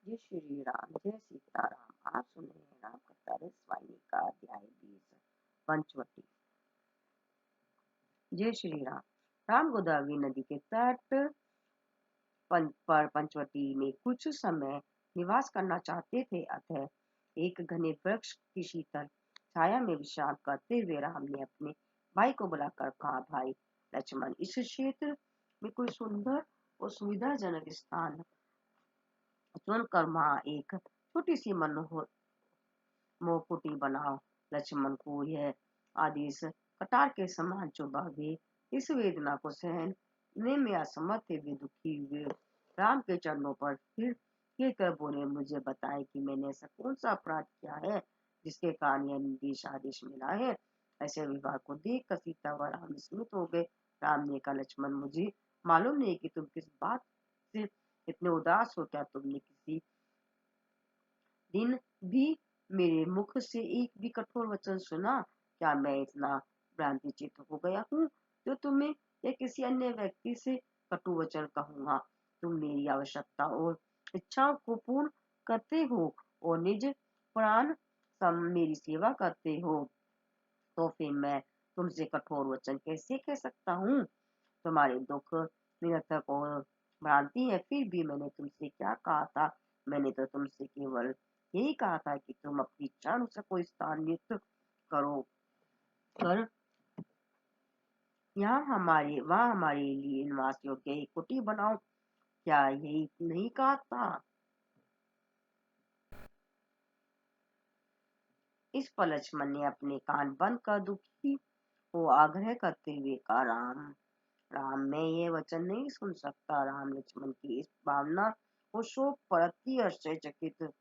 जय श्री राम, जय सीताराम। आप सुन रहे हैं राम कथा वाहिनी का अध्याय 20 पंचवटी। जय श्री राम। राम गोदावरी नदी के तट पर पंचवटी में कुछ समय निवास करना चाहते थे। अतः एक घने वृक्ष की शीतल छाया में विश्राम करते हुए राम ने अपने भाई को बुलाकर कहा, भाई लक्ष्मण, इस क्षेत्र में कोई सुंदर और सुविधाजनक स्थान चुनकर वहां एक छोटी सी मोहकुटी बनाओ। लक्ष्मण को यह आदेश कटार के समान चुभा। वे इस वेदना को सहने में असमर्थ थे। वे दुखी हुए राम के चरणों पर फिर कर बोले, मुझे बताए कि मैंने ऐसा कौन सा अपराध किया है जिसके कारण यह निर्देश आदेश मिला है। ऐसे विवाह को देख कर सीता व राम विस्मित हो गए। राम ने कहा, लक्ष्मण, मुझे मालूम नहीं कि तुम किस बात से इतने उदास हो। क्या तुमने किसी दिन भी मेरे मुख से एक भी कठोर वचन सुना? क्या मैं इतना भ्रांतिचित्त हो गया हूँ जो तुम्हें या किसी अन्य व्यक्ति से कटु वचन कहूंगा? तुम मेरी आवश्यकता और इच्छाओं को पूर्ण करते हो और निज प्राण सम मेरी सेवा करते हो, तो फिर मैं तुमसे कठोर वचन कैसे कह सकता हूँ? तुम्हारे दुख निरर्थक और भ्रांति है। फिर भी मैंने तुमसे क्या कहा था? मैंने तो तुमसे केवल यही कहा था कि तुम अपनी इच्छा अनुसार कोई स्थान नियुक्त करो कर वहां हमारे लिए निवास योग्य एक कुटी बनाओ। क्या यही नहीं कहा था? इस पर लक्ष्मण ने अपने कान बंद कर दुखी को आग्रह करते हुए कहा, राम राम, मैं ये वचन नहीं सुन सकता। राम लक्ष्मण की इस भावना को शोक पर अति आश्चर्यचकित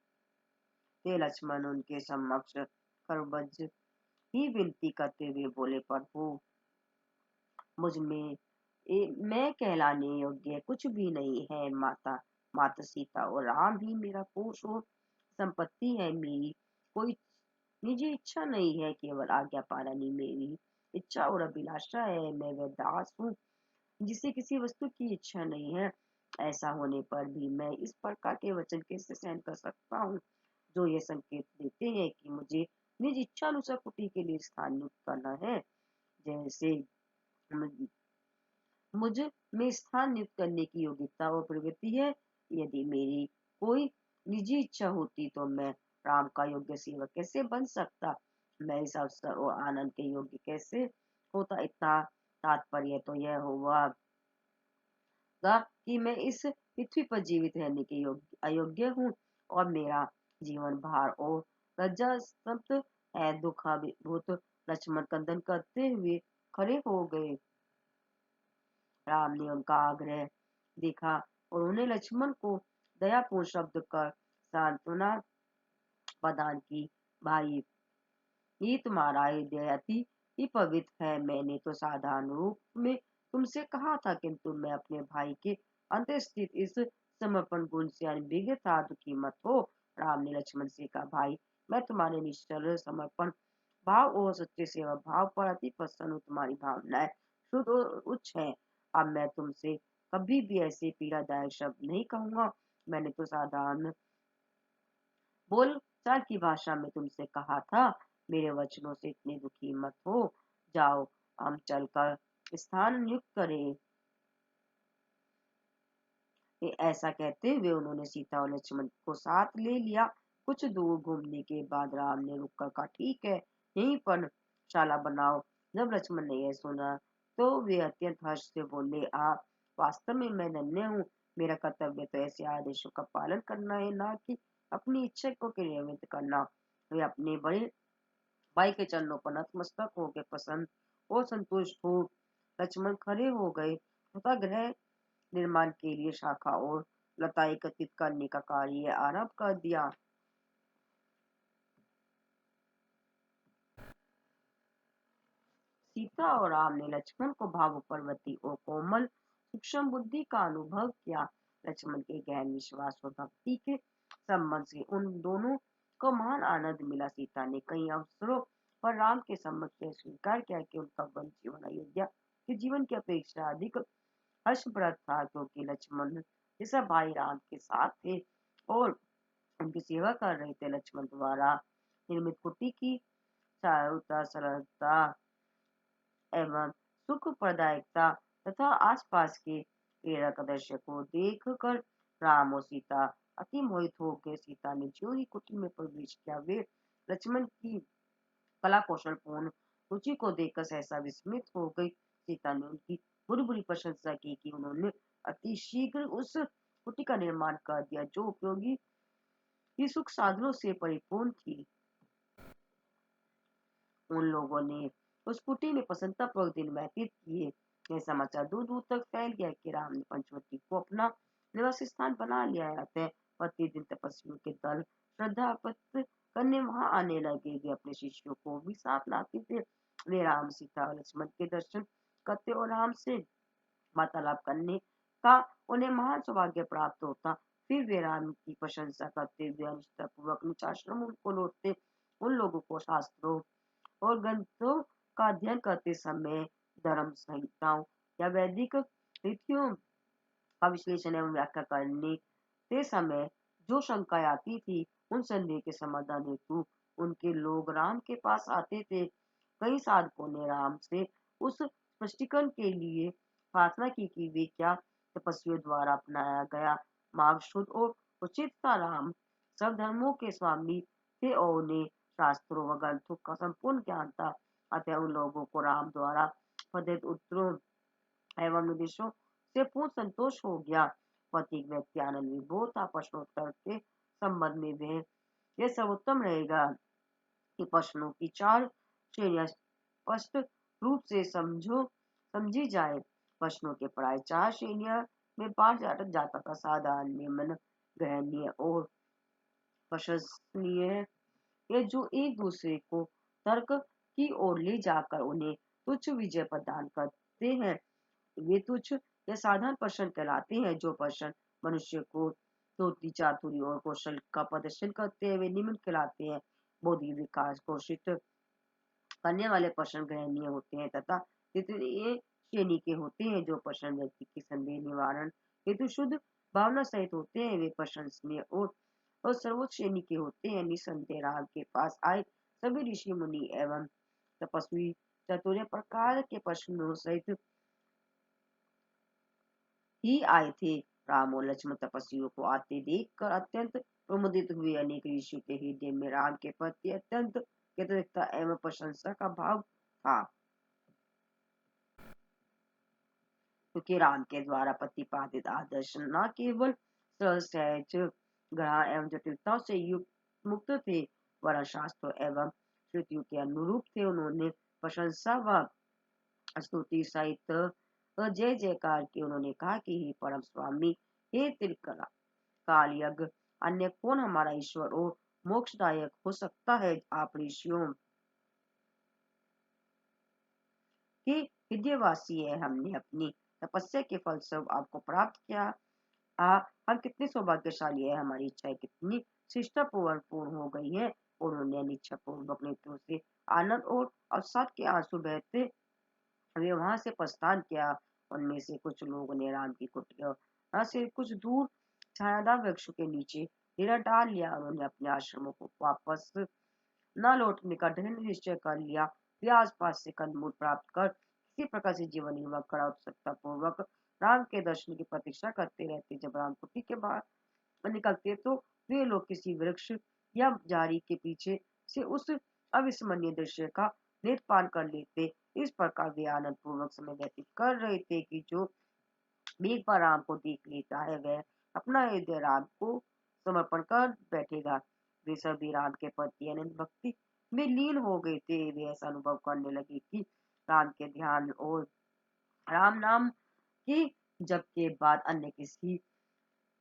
थे। लक्ष्मण उनके समक्ष करबद्ध ही विनती करते हुए बोले, प्रभु, मुझ में मैं कहलाने योग्य कुछ भी नहीं है। माता सीता और राम ही मेरा कोष और संपत्ति है। मेरी कोई निजी इच्छा नहीं है, केवल आज्ञा पालन ही मेरी इच्छा और अभिलाषा है। मैं वह दास हूँ जिसे किसी वस्तु की इच्छा नहीं है। ऐसा होने पर भी मैं इस प्रकार के वचन कैसे सहन कर सकता हूँ जो ये संकेत देते हैं कि मुझे निज इच्छा अनुसार कुटी के लिए स्थान नियुक्त करना है। जैसे मुझ में स्थान नियुक्त करने की योग्यता और प्रवृत्ति है। यदि मेरी कोई निजी इच्छा होती तो मैं राम का योग्य सेवक कैसे बन सकता? मैं इस अवसर और आनंद के योग्य कैसे होता? इतना तात्पर्य तो यह हुआ कि मैं इस पृथ्वी पर जीवित रहने के अयोग्य हूँ और मेरा जीवन भार और लज्जा संत है। दुखाभिभूत लक्ष्मण क्रंदन करते हुए खड़े हो गए। राम ने उनका आग्रह देखा और उन्हें लक्ष्मण को दयापूर्ण शब्द कर सांत्वना प्रदान की, भाई, ये तुम्हारा हृदय अति ही पवित्र है। मैंने तो साधारण रूप में तुमसे कहा था, किंतु मैं अपने भाई के अंतर स्थित इस समर्पण गुण से अनभिज्ञ था। दुखी मत हो। राम ने लक्ष्मण से कहा, भाई, मैं तुम्हारे निश्चल समर्पण भाव और सच्चे सेवा भाव पर अति प्रसन्न हूँ। तुम्हारी भावनाएं शुद्ध और उच्च है। अब मैं तुमसे कभी भी ऐसे पीड़ादायक शब्द नहीं कहूंगा। मैंने तो साधारण बोल चाल की भाषा में तुमसे कहा था। मेरे वचनों से इतने दुखी मत हो। जाओ, हम चलकर स्थान नियुक्त करें। ऐसा कहते हुए उन्होंने सीता और लक्ष्मण को साथ ले लिया। कुछ दूर घूमने के बाद राम ने रुककर कहा, ठीक है, यहीं पर शाला बनाओ। जब लक्ष्मण ने यह सुना तो वे अत्यंत हर्ष से बोले, आप वास्तव में मैं धन्य हूँ। मेरा कर्तव्य तो ऐसे आदेशों का पालन करना है, ना कि अपनी इच्छा को क्रियान्वित करना। वे अपने बड़े भाई के चरणों पर नतमस्तक होकर प्रसन्न और संतुष्ट हो लक्ष्मण खड़े हो गए तथा गृह निर्माण के लिए शाखा और लता एकत्रित करने का कार्य आरंभ कर दिया। सीता और राम ने लक्ष्मण को भावुकप्रवृत्ति और कोमल सूक्ष्म बुद्धि का अनुभव किया। लक्ष्मण के गहन विश्वास और भक्ति के संबंध से उन दोनों को महान आनंद मिला। सीता ने कई अवसरों पर राम के सम्मुख यह स्वीकार किया कि उनका वन जीवन अयोध्या के जीवन की अपेक्षा अधिक हर्षप्रद था, क्योंकि लक्ष्मण जैसा भाई राम के साथ थे और उनकी सेवा कर रहे थे। लक्ष्मण द्वारा निर्मित कुटी की चारुता, सरलता एवं सुखप्रदायकता तथा आसपास के प्रेरक दृश्य को देखकर राम और सीता अति मोहित हो गए। सीता ने जो ही कुटी में प्रवेश किया, वे लक्ष्मण की कला कौशल पूर्ण रुचि को देखकर सहसा विस्मित हो गई। सीता ने उनकी बुरी बुरी प्रशंसा की कि उन्होंने अति शीघ्र उस कुटी का निर्माण कर दिया जो उपयोगी ही सुख साधनों से परिपूर्ण थी। उन लोगों ने उस कुटी में प्रसन्नतापूर्वक दिन व्यतीत किए। यह समाचार दूर दूर तक फैल गया कि राम ने पंचवटी को अपना निवास स्थान बना लिया है। अतः प्रतिदिन तपस्वियों के दल श्रद्धा अर्पित करने वहां आने लगे। वे अपने शिष्यों को भी साथ लाते थे। वे राम, सीता और लक्ष्मण के दर्शन करते और राम से वार्तालाप करने का उन्हें महान सौभाग्य प्राप्त होता। फिर वे राम की प्रशंसा करते हुए निष्ठापूर्वक निज आश्रम को लौटते। उन लोगों को शास्त्रों और ग्रंथों का अध्ययन करते समय धर्म संहिताओं या वैदिक रीतियों का विश्लेषण एवं व्याख्या करने के समय जो शंकाएं आती थी, उन संदेह के समाधान हेतु उनके लोग राम के पास आते थे। कई साधकों ने राम से उस स्पष्टीकरण के लिए प्रार्थना की कि वे क्या तपस्वियों द्वारा अपनाया गया मार्ग शुद्ध और उचित था। राम सब धर्मों के स्वामी थे और उन्हें शास्त्रों व ग्रंथों का संपूर्ण ज्ञान था। अतः उन लोगों को राम द्वारा प्रदत्त उत्तरों एवं निर्देशों से पूर्ण संतोष हो गया। प्रत्येक व्यक्ति आनंद विभोर था। प्रश्नोत्तर के संबंध में वे यह सर्वोत्तम रहेगा कि प्रश्नों की चार श्रेणियां स्पष्ट रूप से समझी जाए। प्रश्नों के प्राय चार श्रेणियां में बांटा जाता था: साधारण, निम्न, गहनीय और प्रशंसनीय। ये जो एक दूसरे को तर्क की ओर ले जाकर उन्हें तुच्छ विजय प्रदान करते हैं, वे तुच्छ या साधारण प्रश्न कहलाते हैं। जो प्रश्न मनुष्य को बुद्धि, चातुर्य और कौशल का प्रदर्शन करते हैं, वे निम्न कहलाते हैं। बौद्धिक विकास घोषित करने वाले प्रश्न ग्रहणीय होते हैं तथा तृतीय श्रेणी के होते हैं। जो प्रश्न व्यक्ति की संदेह निवारण हेतु शुद्ध भावना सहित होते हैं, वे प्रशंसनीय और सर्वोच्च श्रेणी के होते हैं। निसंदेह राम के पास आए सभी ऋषि मुनि एवं तपस्वी चतुर्य प्रकार के प्रश्नों सहित ही आए थे। राम और लक्ष्मण तपस्वियों को आते देखकर अत्यंत प्रमुदित हुए। अनेक ऋषियों के हृदय में राम के प्रति अत्यंत कृतज्ञता एवं प्रशंसा का भाव था, क्योंकि राम के द्वारा प्रतिपादित आदर्श न केवल सरल, सहज, गहरा एवं जटिलताओं से युक्त मुक्त थे, वरन शास्त्रों एवं श्रुतियों के अनुरूप थे। उन्होंने प्रशंसा व स्तुति सहित जय जयकार की। उन्होंने कहा कि हे परम स्वामी, हे त्रिकला काल यज्ञ, अन्य कौन हमारा ईश्वर और मोक्षदायक हो सकता है। आप ऋषियों के हृदयवासी है। हमने अपनी तपस्या के फलस्वरूप आपको प्राप्त किया। हम कितने सौभाग्यशाली है, हमारी इच्छाएं कितनी शिष्टापूर्ण पूर्ण हो गई है। उन्होंने अनिच्छापूर्वक नेत्रों से आनंद और अवसाद के आंसू बहते वे वहां से प्रस्थान किया। उनमें से कुछ लोगों ने राम की कुटिया से कुछ दूर छायादार वृक्षों के नीचे डेरा डाल लिया। उन्होंने अपने आश्रमों को वापस न लौटने का दृढ़ निश्चय कर लिया। वे आसपास से कंदमूल प्राप्त कर किसी प्रकार से जीवन निर्वाह कर उत्सुकता पूर्वक राम के दर्शन की प्रतीक्षा करते रहते। जब राम कुटी के बाहर निकलते तो वे लोग किसी वृक्ष या झाड़ी के पीछे से उस अविस्मरणीय दृश्य का नेत्रपान कर लेते। इस प्रकार वे आनंद पूर्वक समय व्यतीत कर रहे थे कि जो एक बार राम को देख लेता है, वह अपना हृदय राम को समर्पण कर बैठेगा। वे सभी राम के प्रति अनंत भक्ति में लीन हो गए थे। वे ऐसा अनुभव करने लगे कि राम के ध्यान और राम नाम के जप के बाद अन्य किसी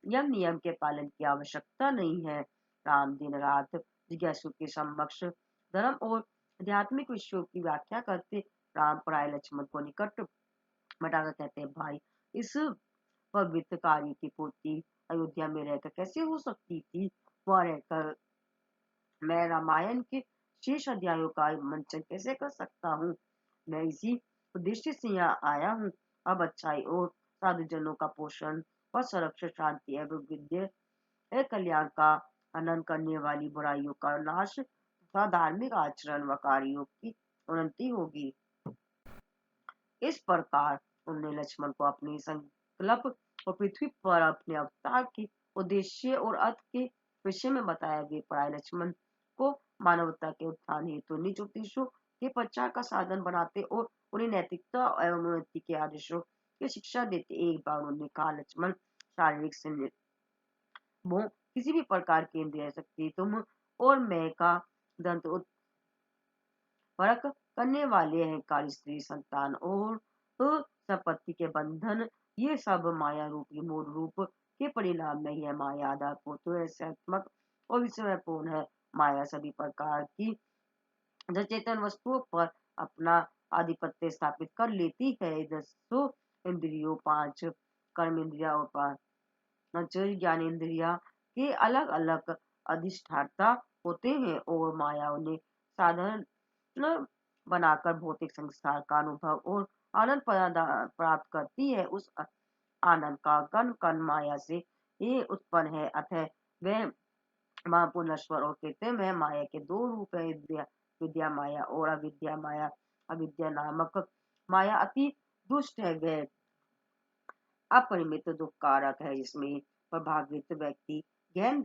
नियम के पालन की आवश्यकता नहीं है। राम दिन रात जिज्ञासु के समक्ष धर्म और आध्यात्मिक विषयों की व्याख्या करते। राम प्राय लक्ष्मण को निकट बैठाकर कहते हैं, भाई, इस पवित्र कार्य की पूर्ति अयोध्या में रहकर कैसे हो सकती थी? वहां रहकर मैं रामायण के शेष अध्यायों का मंचन कैसे कर सकता हूँ? मैं इसी उद्देश्य से यहाँ आया हूँ। अब अच्छाई और साधुजनों का पोषण और संरक्षण, शांति एवं विद्या कल्याण का अनंत करने वाली बुराइयों का नाश तथा धार्मिक आचरण व कार्यों की उन्नति होगी। इस प्रकार उन्होंने लक्ष्मण को अपनी संकल्प और पृथ्वी पर अपने अवतार के उद्देश्य और अर्थ के विषय में बताया गया। प्राय लक्ष्मण को मानवता के उत्थान हेतु निज उपदेशों के प्रचार का साधन बनाते और उन्हें नैतिकता एवं उन्नति के आदर्शों की शिक्षा देते। एक बार उन्होंने कहा, लक्ष्मण, शारीरिक से वो किसी भी प्रकार की इंद्रिय शक्ति तुम और मैं का दंत फर्क करने वाले अहंकार, स्त्री संतान और संपत्ति के बंधन, ये सब माया रूपी मूल रूप के परिणाम में है। माया आध्यात्मक और विषयपूर्ण है। माया सभी प्रकार की चेतन वस्तुओं पर अपना आधिपत्य स्थापित कर लेती है। दसों इंद्रियों, पांच कर्म इंद्रिया और पांच ज्ञान इंद्रिया के अलग अलग अधिष्ठाता होते हैं और माया उन्हें साधन बनाकर भौतिक संसार का अनुभव और आनंद प्राप्त करती है। उस आनंद का कण कण माया से ही उत्पन्न है। अतः वह महापुनश्वर और कृत्रिम है। माया के दो रूप है, विद्या माया और अविद्या माया। अविद्या नामक माया अति दुष्ट है, वह अपरिमित दुखकारक है, जिसमें प्रभावित व्यक्ति गहन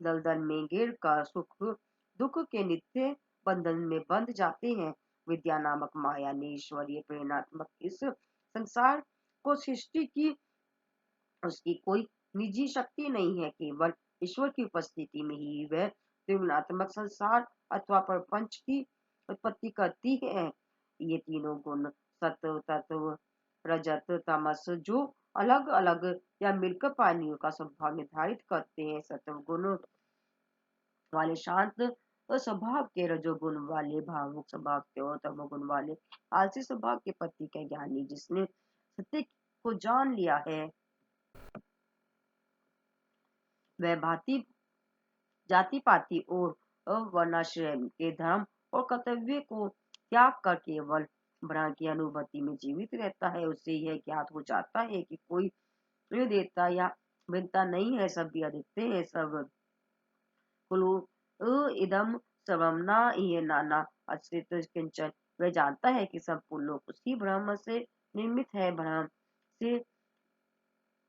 दलदल में गिर कर सुख दुख के नित्य बंधन में बंध जाते हैं। विद्या नामक माया ने ईश्वरीय प्रेरणात्मक इस संसार को सृष्टि की। उसकी कोई निजी शक्ति नहीं है, केवल ईश्वर की उपस्थिति में ही वह त्रिगुणात्मक संसार अथवा प्रपंच की उत्पत्ति करती है। ये तीनों गुण, सत्व, तत्व, रजत, तमस, जो अलग अलग या मिलकर प्राणियों का स्वभाव निर्धारित करते हैं। सत्व गुण वाले शांत स्वभाव के, रजोगुण वाले भावुक स्वभाव के और तमोगुण वाले आलसी स्वभाव के पति के ज्ञानी, जिसने सत्य को जान लिया है, वह भांति जाति पाति और वर्णाश्रम के धर्म और कर्तव्य को त्याग कर केवल ब्रह्म की अनुभूति में जीवित रहता है। उससे यह ज्ञात हो जाता है कि कोई देवता या भिन्नता नहीं है, सब भी अद्वितीय है। सब कुलु इदम सर्वम न ये नाना अस्तित्व किंचन। वह जानता है कि संपूर्ण लोक उसी ब्रह्म से निर्मित है, ब्रह्म से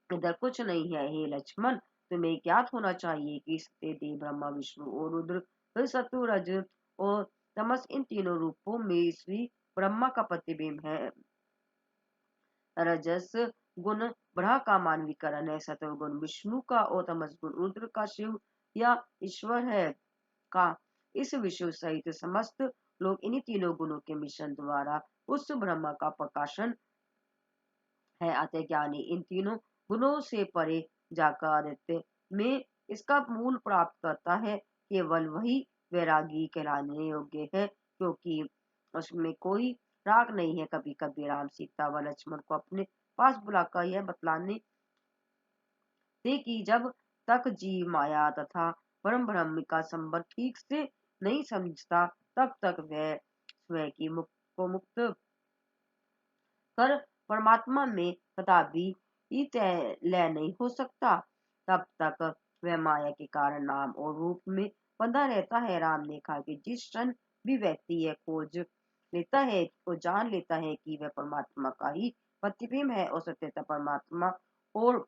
इधर कुछ नहीं है। हे लक्ष्मण, तुम्हें ज्ञात होना चाहिए कि सत्य, ब्रह्मा, विष्णु और रुद्र, सत्व, रज और तमस, इन तीनों रूपों में श्री ब्रह्मा का प्रतिबिंब है। रजस गुण ब्रह्म का मानवीकरण है, सत्व गुण विष्णु का और तमस गुण रुद्र का, शिव या ईश्वर है का। इस विश्व सहित समस्त लोग इन्हीं तीनों गुणों के मिश्रण द्वारा उस ब्रह्म का प्रकाशन है। अतः ज्ञानी इन तीनों गुणों से परे जाकर आदित्य में इसका मूल प्राप्त करता है। केवल वही वैरागी कहलाने योग्य है, क्योंकि उसमें कोई राग नहीं है। कभी कभी राम, सीता व लक्ष्मण को अपने पास बुलाकर यह बतलाने से कि जब तक जीव माया तथा परम ब्रह्म का संबंध ठीक से नहीं समझता, तब तक वह स्वयं की मुक्त कर परमात्मा में कदापि लय नहीं हो सकता। तब तक वह माया के कारण नाम और रूप में बंधा रहता है। राम ने कहा कि जिस क्षण भी व्यक्ति यह खोज लेता है, वो जान लेता है कि वह परमात्मा का ही प्रतिबिंब है और सत्यता परमात्मा और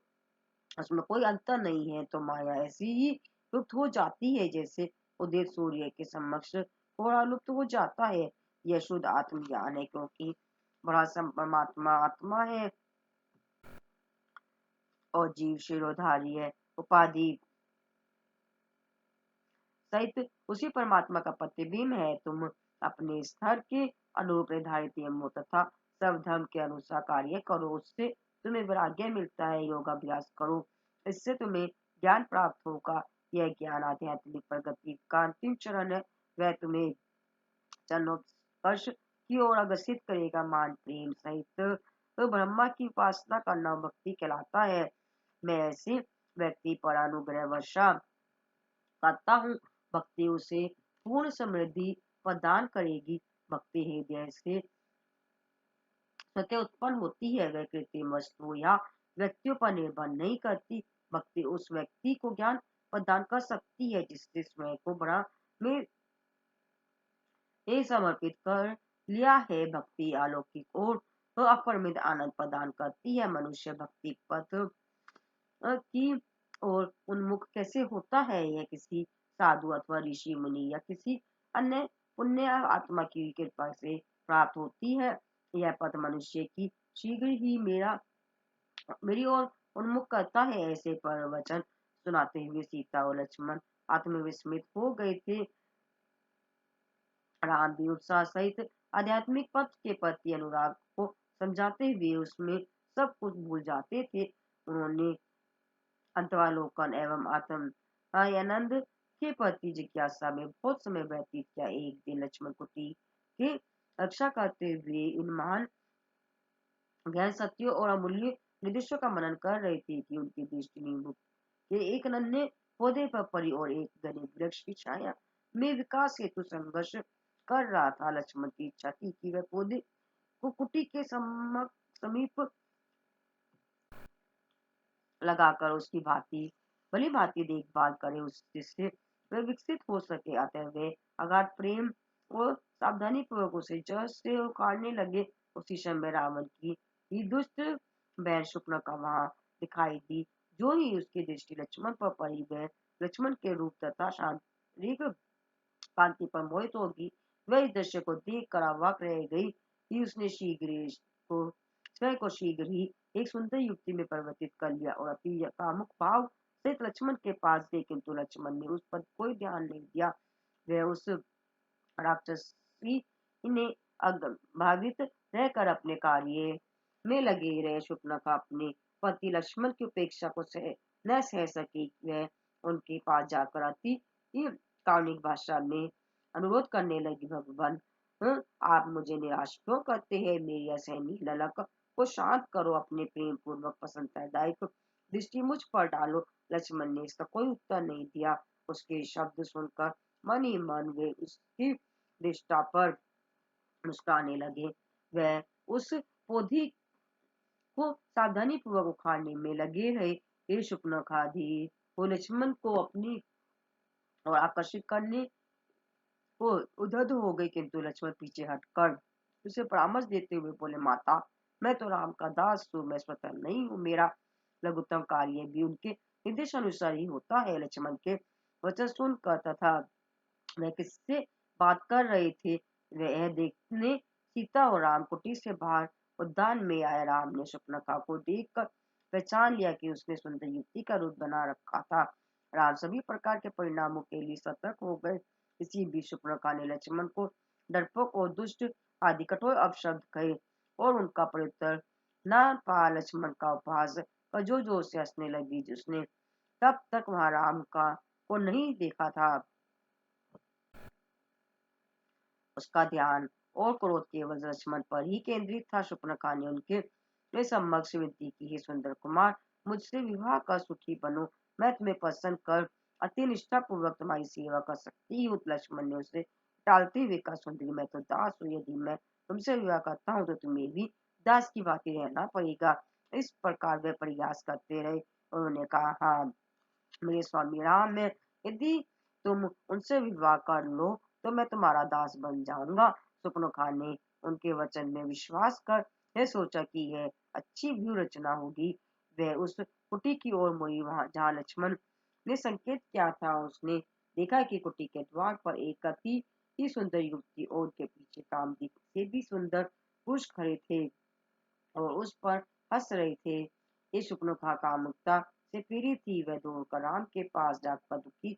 उसमें कोई अंतर नहीं है, तो माया ऐसी ही लुप्त हो जाती है जैसे उदित सूर्य के समक्ष थोड़ा लुप्त हो जाता है। यह शुद्ध आत्मज्ञान है, क्योंकि परमात्मा आत्मा है और जीव शिरोधारी है। उपाधि सहित उसी परमात्मा का प्रतिबिंब है। तुम अपने स्तर के अनुरूप निर्धारित नियमों तथा सब धर्म के अनुसार कार्य करो, उससे तुम्हें वैराग्य मिलता है। योगाभ्यास करो, इससे तुम्हें ज्ञान प्राप्त होगा। यह ज्ञान आध्यात्मिक प्रगति का अंतिम चरण है। वह तुम्हें चरणोत्कर्ष की ओर अग्रसित करेगा। मान प्रेम सहित तो ब्रह्मा की उपासना करना भक्ति कहलाता है। मैं ऐसे व्यक्ति पर अनुग्रह वर्षा करता हूँ, भक्ति उसे पूर्ण समृद्धि प्रदान करेगी। भक्ति हृदय से स्वतः उत्पन्न होती है, वह कृत्रिम वस्तु या व्यक्तियों पर निर्भर नहीं करती। भक्ति उस व्यक्ति को ज्ञान प्रदान कर सकती है, जिससे स्वयं को बड़ा में समर्पित कर लिया है। भक्ति अलौकिक और अपरिमित आनंद प्रदान करती है। मनुष्य भक्ति पथ की ओर उन्मुख कैसे होता है? यह किसी साधु अथवा ऋषि मुनि या किसी अन्य पुण्य आत्मा की कृपा से प्राप्त होती है। यह पथ मनुष्य की शीघ्र ही मेरी ओर उन्मुख करता है। ऐसे प्रवचन सुनाते हुए सीता और लक्ष्मण आत्मविस्मित हो गए थे। राम भी उत्साह सहित आध्यात्मिक पथ के प्रति अनुराग को समझाते हुए उसमें सब कुछ भूल जाते थे। उन्होंने अंतरालोकन एवं आत्म आनंद के प्रति जिज्ञासा में बहुत समय व्यतीत किया। एक दिन लक्ष्मण कुटी की रक्षा करते हुए इन महान ज्ञान सत्यों और अमूल्य निर्देशों का मनन कर रहे थे कि उनकी दृष्टि नींबू के एक नन्हे पौधे पर पड़ी और एक घने वृक्ष की छाया में विकास हेतु संघर्ष कर रहा था। लक्ष्मण की इच्छा थी कि वह पौधे को कुटी के समीप लगाकर उसकी भली भांति देखभाल करे, जिससे वह विकसित हो सके। अतः वे अगाध प्रेम और सावधानी पूर्वक उसे जड़ से उखाड़ने लगे। उसी समय रावण की ही दुष्ट बहन शुक्लका वहां दिखाई दी। जो ही उसकी दृष्टि लक्ष्मण पर पड़ी, वह लक्ष्मण के रूप तथा शारीरिक कांति पर मोहित होगी। वह इस दृश्य को देख कर अवाक रह गई कि उसने स्वयं को शीघ्र ही एक सुंदर युक्ति में परिवर्तित कर लिया और अति कामुक भाव सहित लक्ष्मण के पास गई, किंतु लक्ष्मण ने उस पर कोई ध्यान नहीं दिया। वह उस राक्षसी ने भावित रहकर अपने कार्य में लगे रहे। शुक्लका अपने पति लक्ष्मण की उपेक्षा को न सह सकी। वह उनके पास जाकर अति कारुणिक भाषा में अनुरोध करने लगी, भगवान आप मुझे निराश क्यों करते हैं? मेरी असहनीय ललक को शांत करो, अपने प्रेम पूर्वक प्रसन्नतादायक दृष्टि मुझ पर डालो। लक्ष्मण ने इसका कोई उत्तर नहीं दिया। उसके शब्द सुनकर मन ही मन वे उसकी दृष्टा पर मुस्कुराने लगे। वह उस पौधी को सावधानी पूर्वक उखाड़ने में लगे रहे। ये शुक्लखादी वो लक्ष्मण को अपनी और आकर्षित करने को उद्धत हो गई, किंतु लक्ष्मण पीछे हटकर उसे परामर्श देते हुए बोले, माता मैं तो राम का दास हूँ, मैं स्वतः नहीं हूँ। मेरा लघुत्तम कार्य भी उनके निर्देश अनुसार ही होता है। लक्ष्मण के वचन सुनकर तथा वह किससे बात कर रहे थे, वह देखने सीता और राम कुटी से बाहर उद्यान में आए। राम ने शुक्लका को देखकर पहचान लिया कि उसने सुंदर युक्ति का रूप बना रखा था। राम सभी प्रकार के परिणामों के लिए सतर्क हो गए। किसी भी शुक्लका ने लक्ष्मण को डरपोक और दुष्ट आदि कठोर अपशब्द कहे और उनका परित्तर न पा लक्ष्मण का उपहास पर जो जोर से हंसने लगी, जिसने तब तक वहां राम का को नहीं देखा था। उसका ध्यान और क्रोध केवल लक्ष्मण पर ही केंद्रित था। शुक्लका ने उनके समक्ष विनती की, हे सुंदर कुमार, मुझसे विवाह कर सुखी बनो। मैं तुम्हें पसंद कर अति निष्ठा पूर्वक तुम्हारी सेवा कर सकती हूँ। लक्ष्मण ने उसे टालते हुए कहा, सुंदरी मैं तो दास हूँ, यदि मैं तुमसे विवाह करता हूँ तो तुम्हें भी दास की भांति रहना पड़ेगा। इस प्रकार वे प्रयास करते रहे। उन्होंने कहा, हाँ मेरे स्वामी राम है, यदि तुम उनसे विवाह कर लो तो मैं तुम्हारा दास बन जाऊंगा। सुपनखा ने उनके वचन में विश्वास कर यह सोचा कि यह अच्छी व्यू रचना होगी। वह उस कुटी की ओर मुड़ी, वहां जहाँ लक्ष्मण ने संकेत किया था। उसने देखा कि कुटी के द्वार पर एक अति ही सुंदर युवती और उनके पीछे कामदेव से भी सुंदर पुरुष खड़े थे और उस पर हंस रहे थे। ये शुक्लखा कामुकता से पीड़ित थी। वह दौड़कर राम के पास जाकर दुखी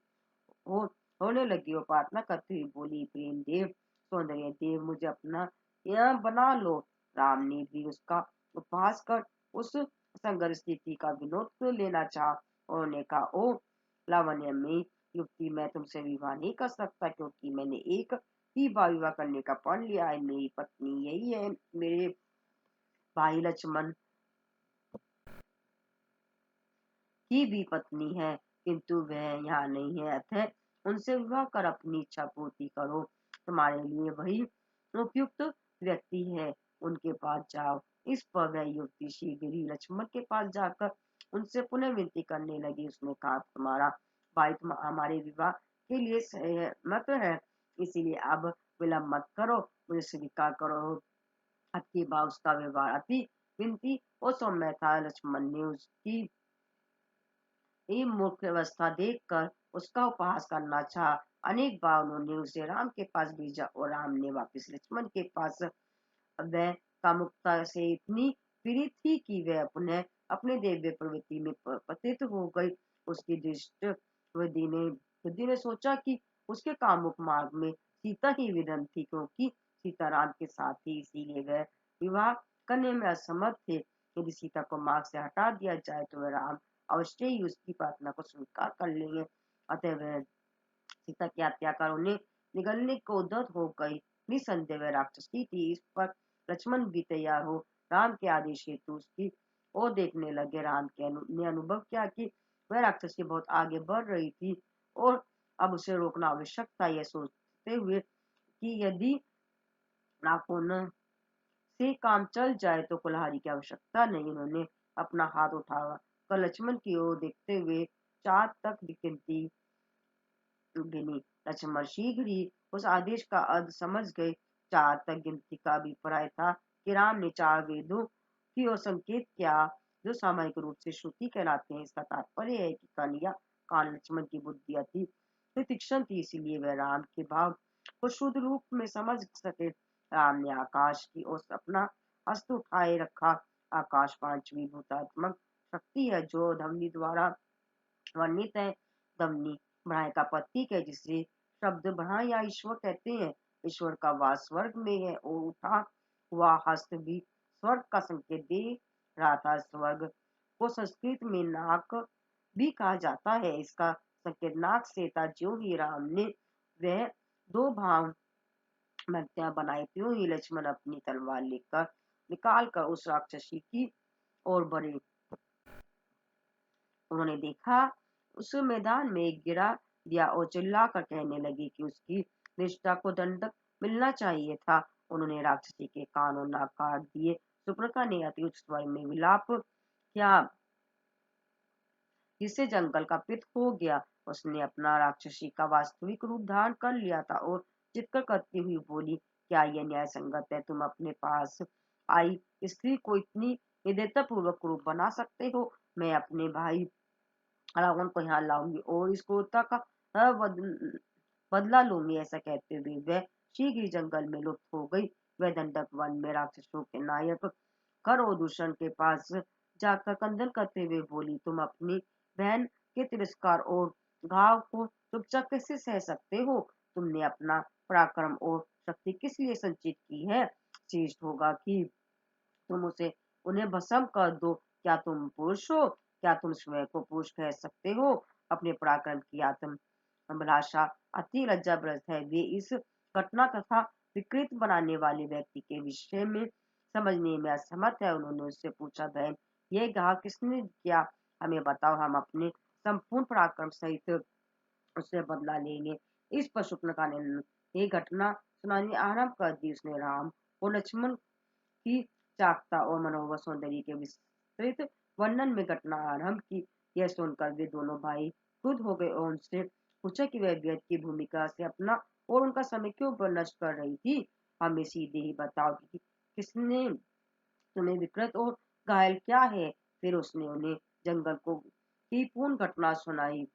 हो होने लगी और प्रार्थना करते हुए बोली, प्रेम देव सौंदर्य देव मुझे अपना यह बना लो। राम ने भी उसका उपहास कर उस संघर्ष स्थिति का विनोद लेना चाहा। उन्होंने कहा, ओ लावण्य में युक्ति, मैं तुमसे विवाह नहीं कर सकता, क्योंकि मैंने एक ही बार विवाह करने का प्रण लिया है। मेरी पत्नी यही है, मेरे भाई लक्ष्मण की भी पत्नी है, किंतु वह यहाँ नहीं है। अतः उनसे विवाह कर अपनी इच्छा पूर्ति करो। तुम्हारे लिए वही उपयुक्त व्यक्ति है, उनके पास जाओ। इस पर वह युवती शीघ्र ही लक्ष्मण के पास जाकर उनसे पुनः विनती करने लगी। उसने कहा, तुम्हारा भाई तुम हमारे विवाह के लिए सहमत है, इसीलिए अब विलंब मत करो, मुझे स्वीकार करो। आपकी बात उसका व्यवहार अति विनती और सौम्य था। लक्ष्मण ने उसकी ये मूर्ख अवस्था देखकर उसका उपहास करना चाहा। अनेक बार उन्होंने उसे राम के पास भेजा और राम ने वापस लक्ष्मण के पास। वह कामुकता से इतनी पीड़ित थी कि वह पुनः अपने दिव्य प्रवृत्ति में पतित हो गई। उसकी दृष्ट बुद्धि ने सोचा कि उसके कामुक मार्ग में सीता ही विधन थी, क्योंकि सीता राम के साथ थी, इसीलिए वह विवाह करने में असमर्थ थे। यदि सीता को मार्ग से हटा दिया जाए तो वह राम अवश्य ही उसकी प्रार्थना को स्वीकार कर लेंगे। अतः वह सीता की हत्या कर उन्हें निगलने को उद्यत हो गई। निसंदेह वह राक्षसी थी। इस पर लक्ष्मण भी तैयार हो राम के आदेश हेतु उसकी ओर देखने लगे। राम ने अनुभव किया कि वह राक्षसी बहुत आगे बढ़ रही थी और अब उसे रोकना आवश्यक था। यह सोचते हुए कि यदि नाखून से काम चल जाए तो कुल्हाड़ी की आवश्यकता नहीं, उन्होंने अपना हाथ उठाकर लक्ष्मण की ओर देखते हुए 4 तक गिनती गिनी। लक्ष्मण शीघ्र ही उस आदेश का अर्थ समझ गए। 4 तक गिनती का अभिप्राय था कि राम ने 4 वेदों की ओर संकेत किया, जो सामयिक रूप से श्रुति कहलाते हैं। इसका तात्पर्य है कि कन्या कान लक्ष्मण की बुद्धि अति तीक्ष्ण थी, इसीलिए वह राम के भाव को शुद्ध रूप में समझ सके। राम ने आकाश की ओर अपना हस्त उठाए रखा। आकाश पांचवी भूतात्मक शक्ति है जो धमनी द्वारा वर्णित है। धमनी भ्राय का प्रतीक है, जिसे शब्द भ्राय या ईश्वर कहते हैं। ईश्वर का वास स्वर्ग में है और उठा हुआ हस्त भी स्वर्ग का संकेत दे रहा था। स्वर्ग को संस्कृत में नाक भी कहा जाता है। इसका संकेत नाक से था। ज्यों ही राम ने वह 2 भाव मत्या बनाए, त्यों ही लक्ष्मण अपनी तलवार लेकर निकाल कर उस राक्षसी की ओर बढ़े। उन्होंने देखा उस मैदान में एक गिरा दिया और चिल्लाकर कहने लगे कि उसकी निष्ठा को दंड मिलना चाहिए था। उन्होंने राक्षसी के कान और नाक काट दिए। सुपर्णखा ने अति उच्च स्वर में विलाप किया, जिससे जंगल का पित्त हो गया। उसने अपना राक्षसी का वास्तविक रूप धारण कर लिया था और चित्कर करती हुई बोली, क्या यह न्याय संगत है? तुम अपने पास आई स्त्री को इतनी निर्दयता पूर्वक क्रूर बना सकते हो? मैं अपने भाई रावण को यहाँ लाऊंगी और इस क्रूरता का बदला लूंगी। ऐसा कहते हुए वह शीघ्र ही जंगल में लुप्त हो गई। वह दंडक वन में राक्षसों के नायक कर और दूषण के पास जाकर कंदन करते हुए बोली, तुम अपनी बहन के तिरस्कार और घाव को चुपचाप कैसे सह सकते हो? तुमने अपना पराक्रम और शक्ति किस लिए संचित की है? श्रेष्ठ होगा कि तुम उन्हें भस्म कर दो। क्या तुम पुरुष हो? क्या तुम स्वयं को पुरुष कह सकते हो? अपने पराक्रम की आत्म अभिलाषा अति लज्जाग्रस्त है। वे इस घटना तथा विकृत बनाने वाले व्यक्ति के विषय में समझने में असमर्थ है। उन्होंने उससे पूछा, बहन यह घाव किसने किया? हमें बताओ, हम अपने संपूर्ण पराक्रम सहित उससे बदला लेंगे। इस पर शुक्लका ने ये घटना सुनानी आरंभ कर दी। उसने राम और लक्ष्मण की चाकता और मनोहर सौंदर्य के विस्तृत वर्णन में घटना आरंभ की। यह सुनकर वे दोनों भाई क्रुद्ध हो गए और उनसे पूछा कि वह व्यर्थ की भूमिका से अपना और उनका समय क्यों नष्ट कर रही थी। हमें सीधे ही बताओ कि किसने तुम्हें विकृत और घायल क्या है? फिर उसने उन्हें जंगल को की पूर्ण घटना सुनाई।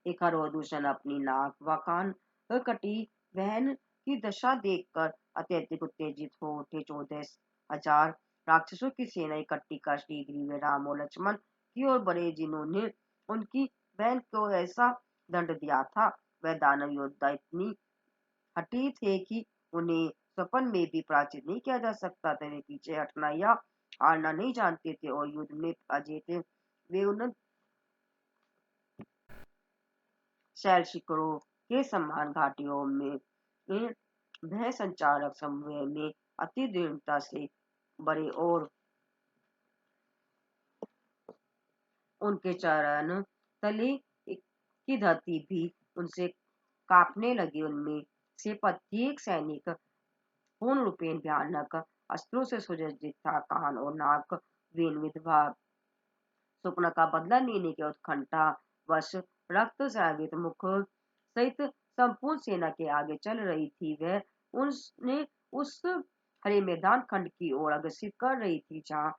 एक और दूषण अपनी नाक व कान कटी बहन की दशा देखकर अत्यधिक उत्तेजित हो उठे। 14,000 राक्षसों की सेना इकट्ठी कर शीघ्र ही वे राम और लक्ष्मण की ओर बढ़े, जिन्होंने उनकी बहन को ऐसा दंड दिया था। वह दानव योद्धा इतनी हठी थे कि उन्हें स्वप्न में भी पराजित नहीं किया जा सकता था। वे पीछे हटना या हारना नहीं जानते थे और युद्ध में अजय थे। वे उन शैल शिखरों के समान घाटियों में भय संचारक समूह में अति दृढ़ता से बढ़े और उनके चरण तले की धरती भी उनसे कांपने लगी। उनमें से प्रत्येक सैनिक पूर्ण रूपेण भयानक अस्त्रों से सुसज्जित था। कान और नाक वेन विधवा स्वप्न का बदला लेने की उत्कंठा वश रक्त स्रावित मुख सहित संपूर्ण सेना के आगे चल रही थी। वह उसने उस हरे मैदान खंड की ओर अग्रसर कर रही थी जहां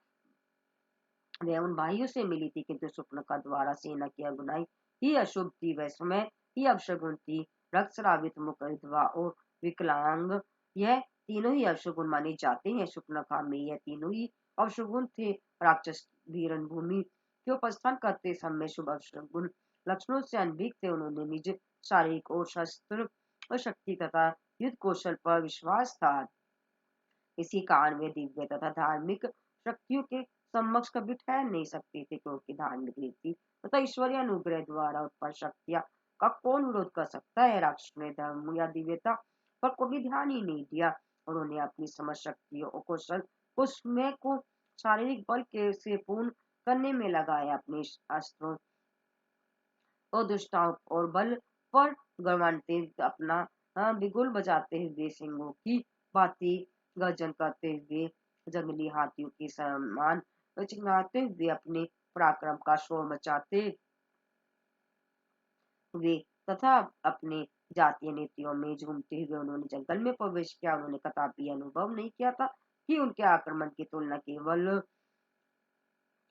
वह उन भाइयों से मिली थी, किंतु शुक्लका द्वारा सेना की अगुवाई ही अशुभ थी। वह समय ही अपशगुन थी। रक्तस्रावित मुख, विधवा और विकलांग, यह तीनों ही अपशगुन माने जाते हैं। शुक्लका में यह तीनों ही अपशगुन थे। राक्षस भी रणभूमि के उपस्थान करते समय शुभ अपशगुन लक्षणों से अनभिज्ञ थे। उन्होंने निज शारीरिक और शस्त्र शक्ति तथा युद्ध कौशल पर विश्वास था। इसी कारण वे दिव्य तथा धार्मिक शक्तियों के समक्ष कभी ठहर नहीं सकते थे, क्योंकि धार्मिक रीति तथा ईश्वरीय अनुग्रह द्वारा उत्पन्न शक्तियां का कौन विरोध कर सकता है। राक्षस ने धर्म या दिव्यता पर कोई ध्यान ही नहीं दिया। उन्होंने अपनी समझ शक्तियों और कौशल को स्वयं को शारीरिक बल के से पूर्ण करने में लगाया। अपने अस्त्रों और दुष्टाओं और बल पर गरमाते अपना बिगुल बजाते हुए, सिंहों की भांति गर्जन करते हुए, जंगली हाथियों के समान चिल्लाते हुए, अपने पराक्रम का शोर मचाते हुए तथा अपने जातीय नीतियों में झूमते हुए उन्होंने जंगल में प्रवेश किया। उन्होंने कदापि अनुभव नहीं किया था कि उनके आक्रमण की तुलना केवल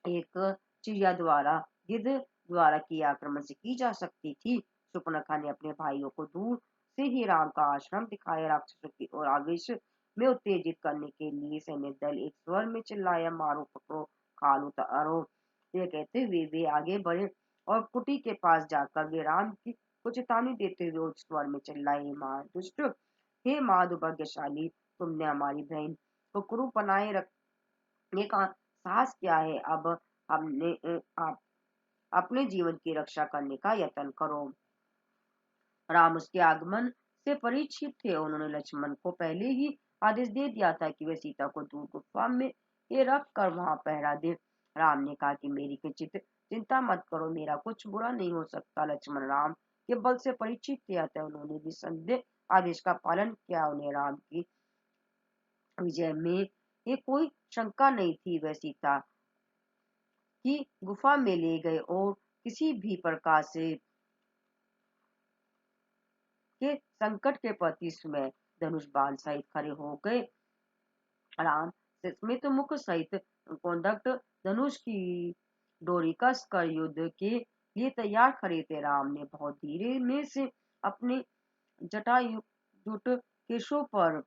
एक चिड़िया द्वारा गिद्ध द्वारा किए आक्रमण से की जा सकती थी। सुपर्णखा ने अपने भाइयों को दूर से ही राम का आश्रम दिखाया। राक्षसों की ओर आवेश में उत्तेजित करने के लिए सैन्य दल एक स्वर में चिल्लाया, मारो, पकड़ो, खाल उतारो। ये कहते हुए वे आगे बढ़े और कुटी के पास जाकर वे राम की को चेतावनी देते हुए उच्च स्वर में चिल्लाए, हे मां दुष्ट, हे मां दुर्भाग्यशाली, तुमने हमारी बहन को कुरूप बनाए रखने का साहस किया है। अब हमने आप अपने जीवन की रक्षा करने का यत्न करो। राम उसके आगमन से परिचित थे। उन्होंने लक्ष्मण को पहले ही आदेश दे दिया था कि वे सीता को दूर गुफा में ये रख कर वहां पहरा दे। राम ने कहा कि मेरी चिंता मत करो, मेरा कुछ बुरा नहीं हो सकता। लक्ष्मण राम के बल से परिचित थे, अतः उन्होंने भी संदेह आदेश का पालन किया। उन्हें राम की विजय में ये कोई शंका नहीं थी। वह सीता की गुफा में ले गए और किसी भी प्रकार से के संकट के प्रति स्वयं धनुष बाण सहित खड़े हो गए। राम स्मित मुख सहित कोंदक धनुष की डोरी कस कर युद्ध के लिए तैयार खड़े थे। राम ने बहुत धीरे में से अपने जटायुट केशों पर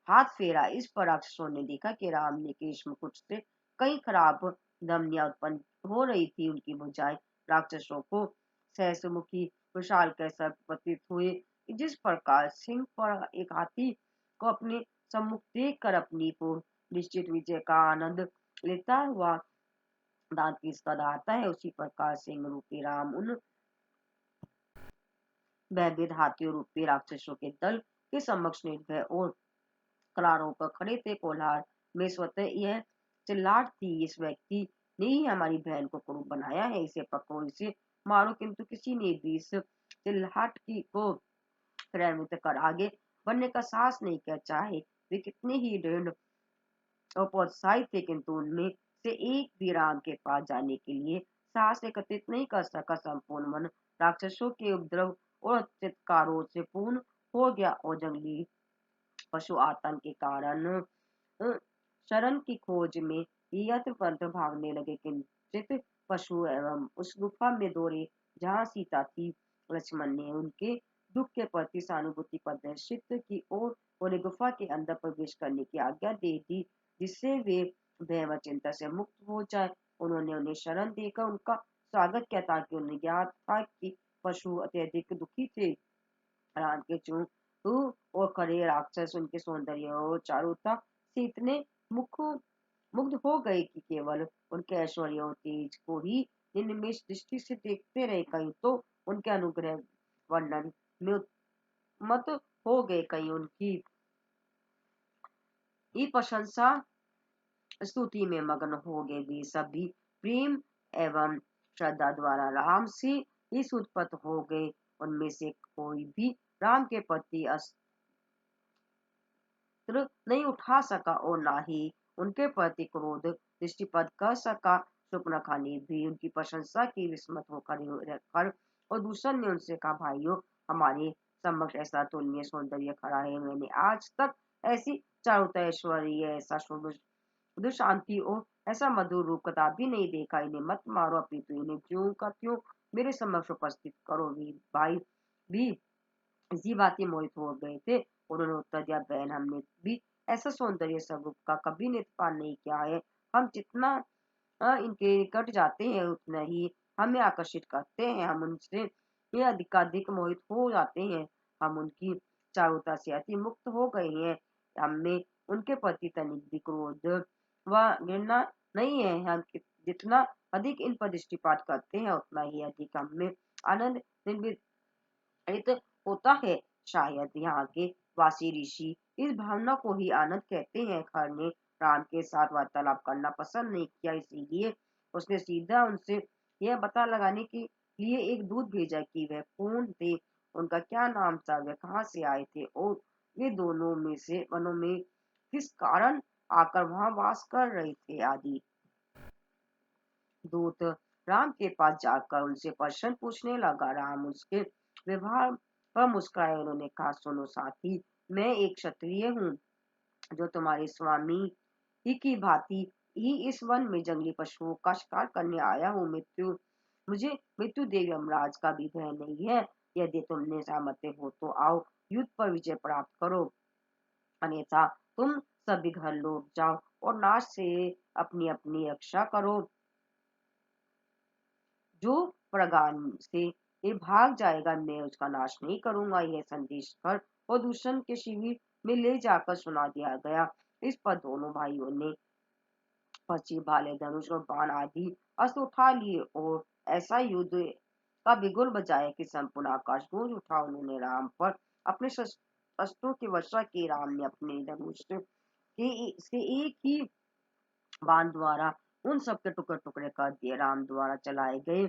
हाथ फेरा। इस पर राक्षसों ने देखा कि राम ने केश मुकुट से कई खराब धमनियां उत्पन्न हो रही थी। उनकी भुजाएं राक्षसों को सहस्त्रमुखी विशाल कैसा प्रतीत हुए। जिस प्रकार सिंह पर एक हाथी को अपने सम्मुख देख कर अपनी पूर्व निश्चित विजय का आनंद लेता हुआ दांत पीसकर दहाड़ता है, उसी प्रकार सिंह रूपी राम उन भयभीत हाथियों रूपी राक्षसों के दल के समक्ष निर्भय और करारों पर खड़े थे। कोलार में स्वतः यह चिल्लाहट थी, इस व्यक्ति ने ही हमारी बहन को कुरूप बनाया है, इसे पकड़ो, इसे मारो। किंतु किसी ने भी इस चिल्लाहट की को क्रियान्वित कर आगे बढ़ने का साहस नहीं किया। चाहे वे कितने ही दृढ़ और प्रोत्साहित थे, किंतु उनमें से एक भी राम के पास जाने के लिए साहस एकत्रित नहीं कर सका। संपूर्ण मन राक्षसों के उपद्रव और चित्कारों से पूर्ण हो गया और जंगली पशु आतंक के कारण शरण की खोज में यत्र तत्र भागने लगे। किंचित पशु एवं उस गुफा में दौड़े जहां सीता थी। लक्ष्मण ने उनके दुख के प्रति सहानुभूति प्रदर्शित की और उन्हें गुफा के अंदर प्रवेश करने की आज्ञा दे दी, जिससे वे भय व चिंता से मुक्त हो जाए। उन्होंने उन्हें शरण देकर उनका स्वागत किया, ताकि उन्हें ज्ञात था कि पशु अत्यधिक दुखी थे। राम के चूर और खड़े राक्षस उनके सौंदर्य और चारुता से इतने मुग्ध हो गए कि केवल उनके ऐश्वर्य और तेज को ही निमिष दृष्टि से देखते रहे। कहीं तो उनके अनुग्रह वर्णन में मत हो गए, कहीं उनकी प्रशंसा स्तुति में मग्न हो गए। वे सभी प्रेम एवं श्रद्धा द्वारा राम से इस उत्पत्त हो गए। उनमें से कोई भी राम के प्रति अस्त्र नहीं उठा सका और ना ही उनके प्रति क्रोध दृष्टिपात कर सका। सुपर्णखा ने भी उनकी प्रशंसा की विस्मित होकर रहकर, और दूसर ने उनसे कहा, भाइयों, हमारे समक्ष ऐसा तुलनीय सौंदर्य खड़ा है, मैंने आज तक ऐसी चारुता, ऐश्वर्य, ऐसा शुद्ध शांति और ऐसा मधुर रूप कदापि नहीं देखा। इन्हें मत मारो, अपितु इन्हें ज्यों का त्यों मेरे समक्ष उपस्थित करो। वीर भाई भी इसी बात से मोहित हो गए थे। उन्होंने उत्तर दिया, बहन, हमने भी ऐसा सौंदर्य स्वरूप का कभी नित्यपान नहीं किया है। हम जितना इनके निकट जाते हैं उतना ही हमें आकर्षित करते हैं। हम उनसे ये अधिकाधिक मोहित हो जाते हैं। हम उनकी चारुता से अति मुक्त हो गए हैं। हमें उनके प्रति तनिक भी क्रोध व घृणा नहीं है। हम जितना अधिक इन पर दृष्टिपात करते हैं उतना ही अधिक हमें आनंद निर्मित होता है। शायद यहाँ के वासी ऋषि इस भावना को ही आनंद कहते हैं। खर ने राम के साथ वार्तालाप करना पसंद नहीं किया, इसीलिए उसने सीधा उनसे यह पता लगाने के लिए एक दूत भेजा कि वह कौन थे, उनका क्या नाम था, वे कहाँ से आए थे और वे दोनों में से वनों में किस कारण आकर वहां वास कर रहे थे आदि। दूत राम के पास जाकर उनसे प्रश्न पूछने लगा। राम उसके व्यवहार पर मुस्कुराए। उन्होंने कहा, सुनो साथी, मैं एक क्षत्रिय हूँ जो तुम्हारे स्वामी ही की भांति ही इस वन में जंगली पशुओं का शिकार करने आया हूँ। मुझे मृत्यु देव यमराज का भी भय नहीं है। यदि तुमने सामर्थ्य हो तो आओ, युद्ध पर विजय प्राप्त करो, अन्यथा तुम सभी घर लौट जाओ और नाश से अपनी अपनी रक्षा करो। जो प्रगान से ये भाग जाएगा, मैं उसका नाश नहीं करूंगा। यह संदेश कर और दूषण के शिविर में ले जाकर सुना दिया गया। इस पर दोनों भाइयों ने पक्षी, भाले, धनुष और बाण आदि अस्त्र उठा लिए और ऐसा युद्ध का बिगुल बजाया कि संपूर्ण आकाश गूंज उठा। उन्होंने राम पर अपने अस्त्रों की वर्षा की। राम ने अपने धनुष से एक ही बाण द्वारा उन सबके टुकड़े टुकड़े कर दिए। राम द्वारा चलाए गए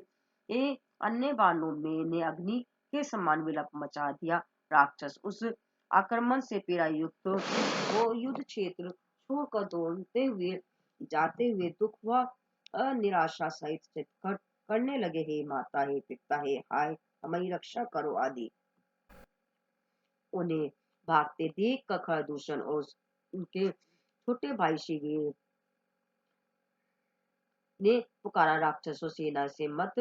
ये अन्य बाणों में ने अग्नि के समान विलप मचा दिया। राक्षस उस आक्रमण से पीड़ा युक्त वो युद्ध क्षेत्र छोड़कर दौड़ते हुए जाते हुए दुख व निराशा सहित चित्कार करने लगे, हे माता, हे पिता, हे हाय, हमारी रक्षा करो आदि। उन्हें भागते देख कर खरदूषण और उनके छोटे भाई शिविर ने पुकारा, राक्षसों, सेना से मत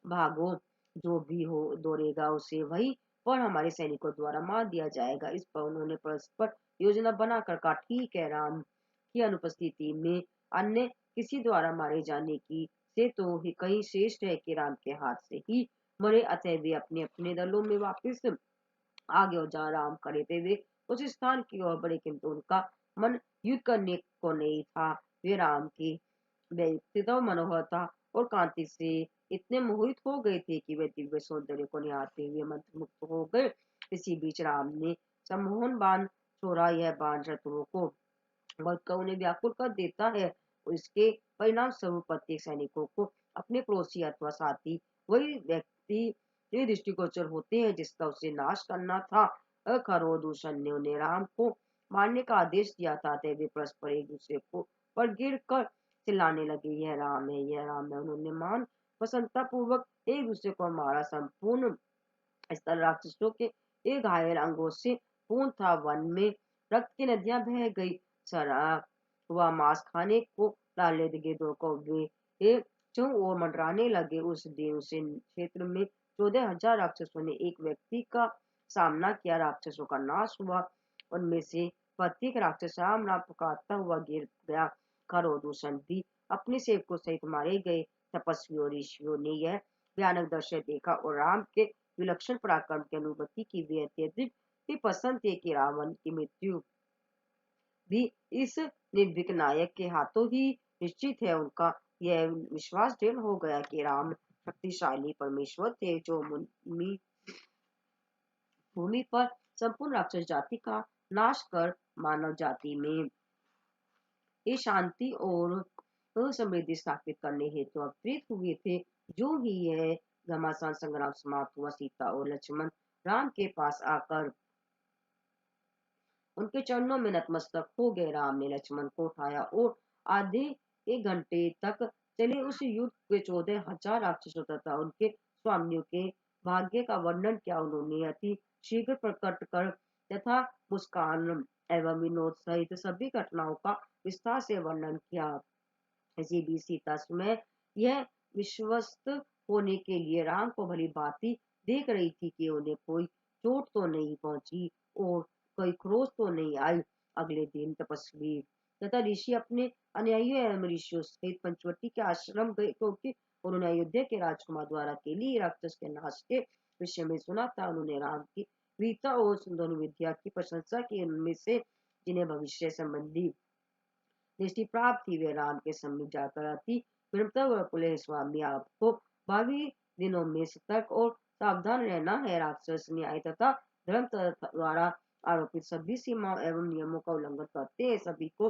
भागो, जो भी हो दौड़ेगा उसे वही पर हमारे सैनिकों द्वारा मार दिया जाएगा। इस पर उन्होंने परस्पर योजना बनाकर कहा, ठीक है, राम की अनुपस्थिति में अन्य किसी द्वारा मारे जाने की से तो ही कहीं श्रेष्ठ है कि राम के हाथ से ही मरे। अतः वे अपने अपने दलों में वापस आगे और जहाँ राम खड़े थे वे उस स्थान की ओर बढ़े, किंतु उनका मन युद्ध करने को नहीं था। वे राम की व्यक्तित्व मनोहरता और कांति से इतने मोहित हो गए थे कि वे दिव्य सौंदर्य को निहारते हुए मंत्रमुग्ध हो गए। इसी बीच राम ने सम्मोहन बाण छोड़ा। यह बाण शत्रुओं को बहुत उन्हें व्याकुल कर देता है और इसके परिणाम स्वरूप प्रत्येक सैनिकों को अपने पड़ोसी अथवा साथी वही व्यक्ति ये दृष्टिगोचर होते हैं जिसका उसे नाश करना था। खरोदूषण ने उन्हें राम को मारने का आदेश दिया था। वे परस्पर एक दूसरे को पर गिर कर चिल्लाने लगे, यह राम है, यह राम है। उन्होंने मान प्रसन्नता पूर्वक एक दूसरे को मारा। संपूर्ण स्थल राक्षसों के एक घायल अंगों से पूर्ण था। वन में रक्त की नदियां बह गई। सरा हुआ मांस खाने को लाले गिद्धों को वे एक चौं ओर मंडराने लगे। उस दिन उस क्षेत्र में 14,000 राक्षसों ने एक व्यक्ति का सामना किया। राक्षसों का नाश हुआ। उनमें से प्रत्येक राक्षस राम राम पुकारता हुआ गिर गया। खरोदूषण भी अपने सेवकों सहित मारे गए। तपस्वी और ऋषियों ने यह भयानक दृश्य देखा और राम के विलक्षण पराक्रम की अनुभूति की। वे अत्यधिक ही पसंद थे कि रावण की मृत्यु भी इस निर्भीक नायक के हाथों ही निश्चित है। उनका यह विश्वास दृढ़ हो गया कि राम शक्तिशाली परमेश्वर थे जो भूमि पर संपूर्ण राक्षस जाति का नाश कर मानव जाति में ये शांति और समृद्धि स्थापित करने हेतु अवतरित हुए थे। जो ही यह घमासान संग्राम समाप्त हुआ, सीता और लक्ष्मण राम के पास आकर उनके चरणों में नतमस्तक हो गए। राम ने लक्ष्मण को उठाया और आधे एक घंटे तक चलिए उस युद्ध के 14,000 राक्षसों तथा उनके स्वामियों के भाग्य का वर्णन किया उन्होंने अति शीघ्र प्रकट कर तथा मुस्कान एवं विनोद सहित सभी घटनाओं का विस्तार से वर्णन किया। इसी बीच सीता स्वयं यह विश्वस्त होने के लिए राम को भली भांति देख रही थी कि उन्हें कोई चोट तो नहीं पहुंची और कोई क्रोध तो नहीं आई। अगले दिन तपस्वी तथा ऋषि अपने अनुयायियों एवं ऋषियों सहित पंचवटी के आश्रम गए क्योंकि उन्होंने अयोध्या के राजकुमार द्वारा के लिए राक्षस के नाश के विषय में सुना था। उन्होंने राम की वीरता और सुंदर विद्या की प्रशंसा की। उनमें से जिन्हें भविष्य संबंधी दृष्टि प्राप्त थी वे राम के समीप जाकर अति विनम्रता बोले, स्वामी आपको भावी दिनों में सतर्क और सावधान रहना है। राक्षस न्याय तथा धर्म द्वारा आरोपित सभी सीमाओं एवं नियमों का उल्लंघन करते हैं। सभी को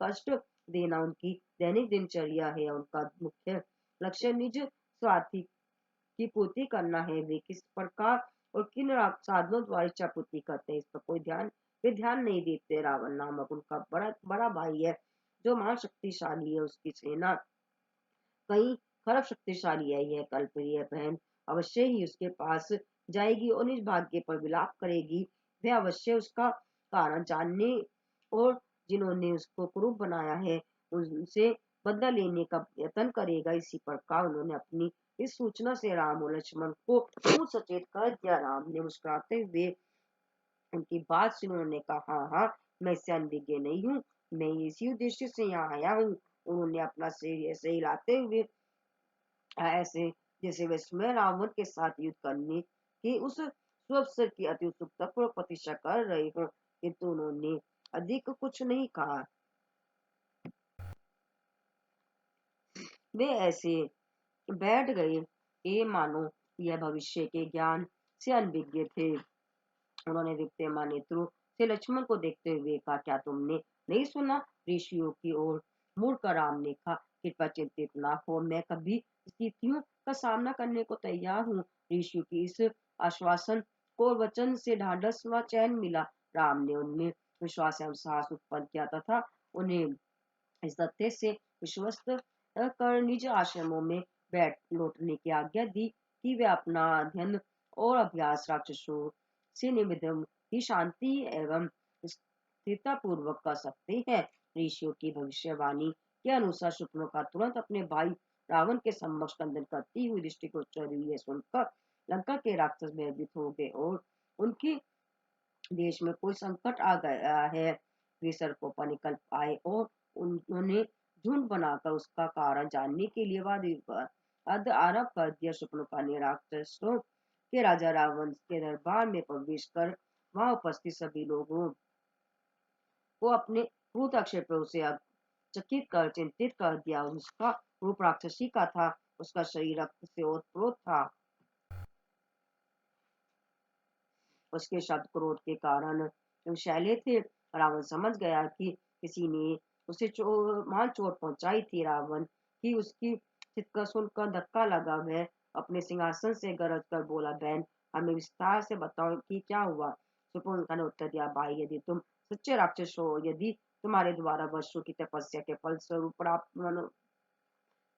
कष्ट देना उनकी दैनिक दिनचर्या है। उनका मुख्य लक्ष्य निज स्वार्थी की पूर्ति करना है। वे किस प्रकार और किन साधनों द्वारा इच्छा पूर्ति करते हैं इस पर कोई ध्यान नहीं देते। रावण नामक उनका बड़ा बड़ा भाई है जो महान शक्तिशाली है। उसकी सेना कई खरब शक्तिशाली है। यह कल्पप्रिय बहन अवश्य ही उसके पास जाएगी और निज भाग्य पर विलाप करेगी। वह अवश्य उसका कारण जानने और जिन्होंने उसको कुरूप बनाया है उनसे बदला लेने का यत्न करेगा। इसी प्रकार उन्होंने अपनी इस सूचना से राम और लक्ष्मण को खूब सचेत कर दिया। राम ने मुस्कुराते हुए उनकी बात सुनी। उन्होंने कहा, हाँ मैं इससे अनभिज्ञ नहीं हूँ, मैं इसी उद्देश्य से यहाँ आया हूँ। उन्होंने अपना सिर ऐसे हिलाते हुए ऐसे जैसे वे स्वयं रावण के साथ युद्ध करने की उस सुअवसर की अति उत्सुकता पूर्वक प्रतीक्षा कर रहे हो, किंतु उन्होंने अधिक कुछ नहीं कहा। वे ऐसे बैठ गए ये मानो यह भविष्य के ज्ञान से अनभिज्ञ थे। उन्होंने विद्यमान नेत्रों से लक्ष्मण को देखते हुए कहा, क्या तुमने नहीं सुना? ऋषियों की ओर मुड़कर राम ने कहा, कृपया चिंतित ना हो, मैं कभी स्थितियों का सामना करने को तैयार हूँ। ऋषियों की इस आश्वासन को वचन से ढांढस व चैन मिला। राम ने उनमें विश्वास एवं साहस उत्पन्न किया तथा उन्हें इस तथ्य से विश्वस्त कर निज आश्रमों में बैठ लौटने की आज्ञा दी कि वे अपना अध्ययन और अभ्यास राक्षसों से निमित्त ही शांति एवं स्थिरता पूर्वक कर सकते हैं। ऋषियों की भविष्यवाणी के अनुसार शूर्पणखा तुरंत अपने भाई रावण के समक्ष खंडन करती हुई दृष्टिगोचर हुई। यह सुनकर लंका के राक्षस भयभीत हो गए और उनके देश में कोई संकट आ गया है। वे सड़कों पर निकल आए और उन्होंने झुंड बनाकर उसका कारण जानने के लिए वाद आरंभ कर दिया। शूर्पणखा ने राक्षसों के राजा रावण के दरबार में प्रवेश कर वहां उपस्थित सभी लोगों को अपने क्रूर आक्षेपों से चकित कर चिंतित कर दिया। उसका रूप राक्षसी का था, उसका शरीर रक्त से ओतप्रोत था, उसके शब्द क्रोध के कारण विषैले थे। रावण समझ गया कि किसी ने उसे महान चोट पहुंचाई थी। रावण की उसकी चित्कार सुनकर धक्का लगा। वह अपने सिंहासन से गरज कर बोला, बहन हमें विस्तार से बताओ कि क्या हुआ। शूर्पणखा ने उत्तर दिया, भाई यदि तुम सच्चे राक्षस हो, यदि तुम्हारे द्वारा वर्षों की तपस्या के फल स्वरूप प्राप्त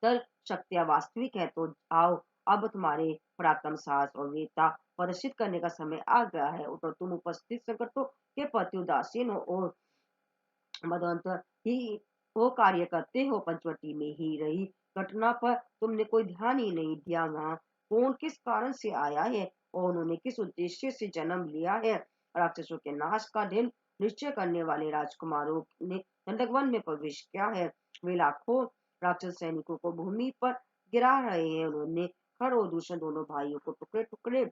तर शक्तियां वास्तविक है तो आओ, अब तुम्हारे पराक्रम साहस और वीरता प्रदर्शित करने का समय आ गया है। तो तुम उपस्थित संकटों के प्रति उदासीन हो और मदवंत ही वो कार्य करते हो। पंचवटी में ही रही घटना पर तुमने कोई ध्यान ही नहीं दिया। वहां कौन किस कारण से आया है और उन्होंने किस उद्देश्य से जन्म लिया है। राक्षसों के नाश का दिन निश्चय करने वाले राजकुमारों ने दंडकवन में प्रवेश किया है। वे लाखों राक्षस सैनिकों को भूमि पर गिरा रहे हैं। उन्होंने खर और दूषण दोनों भाइयों को टुकड़े टुकड़े